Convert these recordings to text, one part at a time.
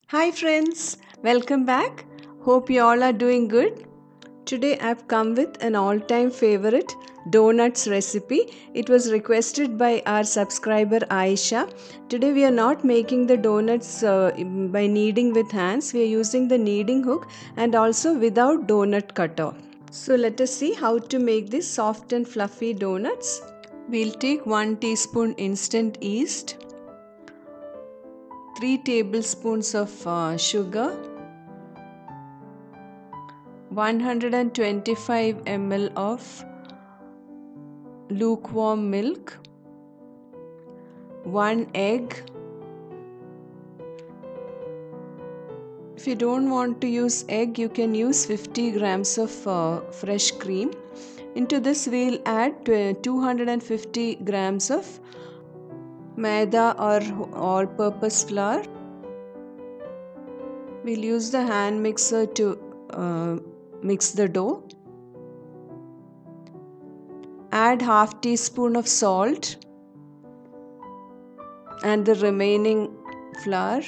Hi friends, welcome back. Hope you all are doing good. Today I've come with an all-time favorite donuts recipe. It was requested by our subscriber Aisha. Today we are not making the donuts by kneading with hands. We are using the kneading hook and also without donut cutter. So let us see how to make these soft and fluffy donuts. We'll take 1 teaspoon instant yeast, 3 tablespoons of sugar, 125 ml of lukewarm milk, 1 egg. If you don't want to use egg, you can use 50 grams of fresh cream. Into this we'll add 250 grams of maida or all-purpose flour. We'll use the hand mixer to mix the dough. Add half teaspoon of salt and the remaining flour.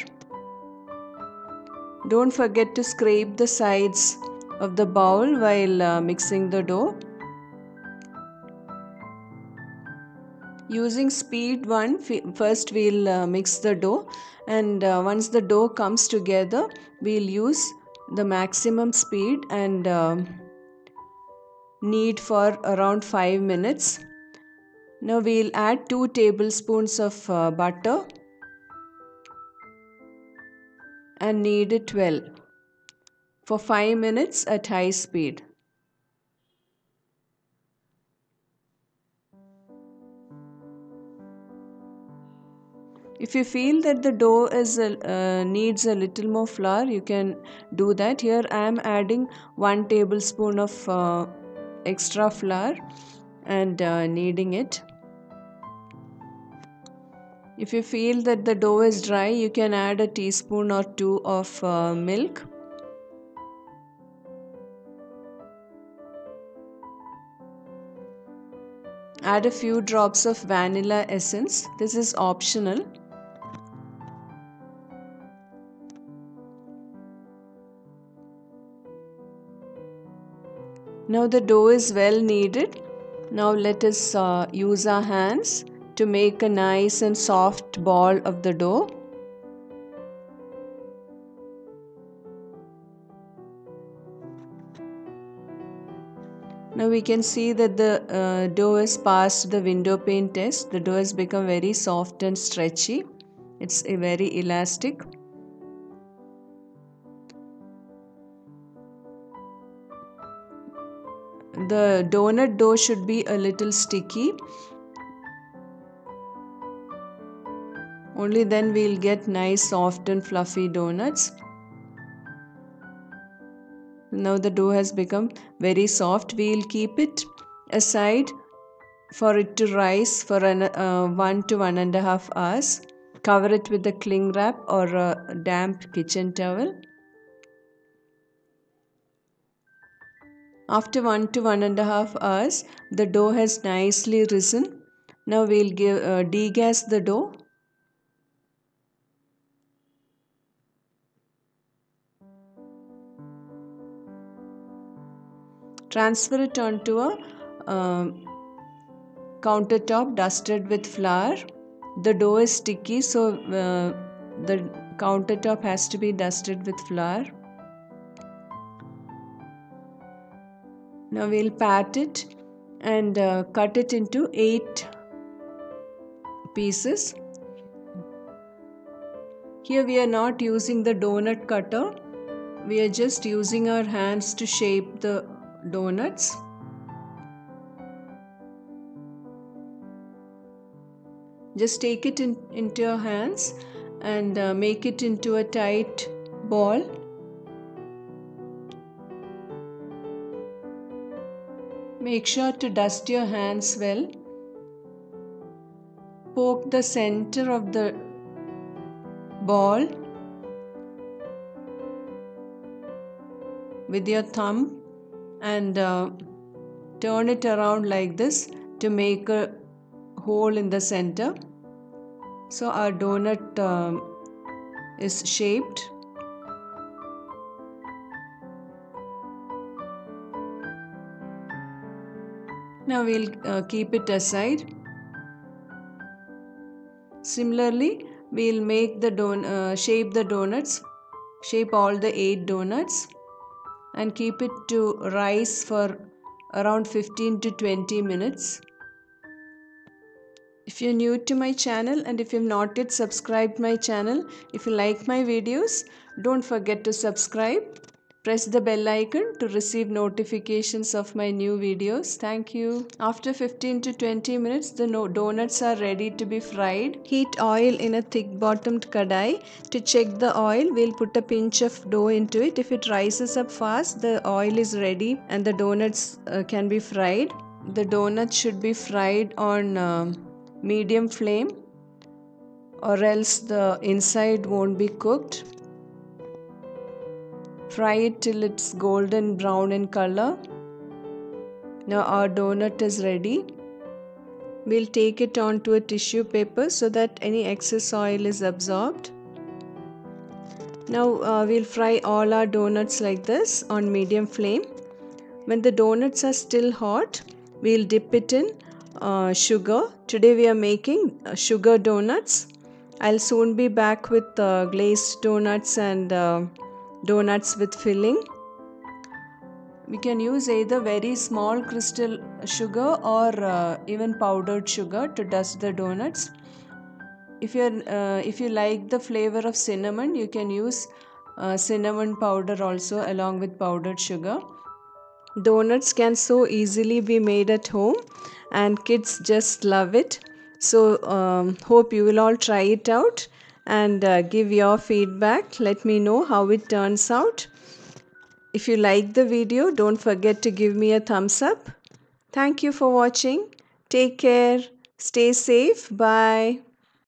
Don't forget to scrape the sides of the bowl while mixing the dough. Using speed 1, first we'll mix the dough, and once the dough comes together, we'll use the maximum speed and knead for around 5 minutes. Now we'll add 2 tablespoons of butter and knead it well for 5 minutes at high speed. If you feel that the dough needs a little more flour, you can do that. Here I am adding 1 tablespoon of extra flour and kneading it. If you feel that the dough is dry, you can add a teaspoon or 2 of milk. Add a few drops of vanilla essence. This is optional. Now the dough is well kneaded. Now let us use our hands to make a nice and soft ball of the dough. Now we can see that the dough has passed the window pane test. The dough has become very soft and stretchy. It's very elastic. The donut dough should be a little sticky. Only then we'll get nice soft and fluffy donuts. Now the dough has become very soft. We'll keep it aside for it to rise for 1 to 1.5 hours. Cover it with a cling wrap or a damp kitchen towel. After 1 to 1.5 hours, the dough has nicely risen. Now we'll degas the dough. Transfer it onto a countertop dusted with flour. The dough is sticky, so the countertop has to be dusted with flour. Now we'll pat it and cut it into 8 pieces. Here we are not using the donut cutter. We are just using our hands to shape the donuts. Just take it into your hands and make it into a tight ball. Make sure to dust your hands well. Poke the center of the ball with your thumb and turn it around like this to make a hole in the center. So our donut is shaped. Now we'll keep it aside. Similarly, we'll make the shape the donuts, shape all the 8 donuts and keep it to rise for around 15 to 20 minutes. If you're new to my channel and if you've not yet subscribed my channel, if you like my videos, don't forget to subscribe. Press the bell icon to receive notifications of my new videos. Thank you. After 15 to 20 minutes, the donuts are ready to be fried. Heat oil in a thick bottomed kadai. To check the oil, we'll put a pinch of dough into it. If it rises up fast, the oil is ready and the donuts can be fried. The donuts should be fried on medium flame or else the inside won't be cooked. Fry it till it's golden brown in color. Now our donut is ready. We'll take it onto a tissue paper so that any excess oil is absorbed. Now we'll fry all our donuts like this on medium flame. When the donuts are still hot, we'll dip it in sugar. Today we are making sugar donuts. I'll soon be back with glazed donuts and donuts with filling. We can use either very small crystal sugar or even powdered sugar to dust the donuts. If you like the flavor of cinnamon, you can use cinnamon powder also along with powdered sugar. Donuts can so easily be made at home and kids just love it. So hope you will all try it out and give your feedback. Let me know how it turns out. If you like the video, don't forget to give me a thumbs up. Thank you for watching. Take care. Stay safe. Bye.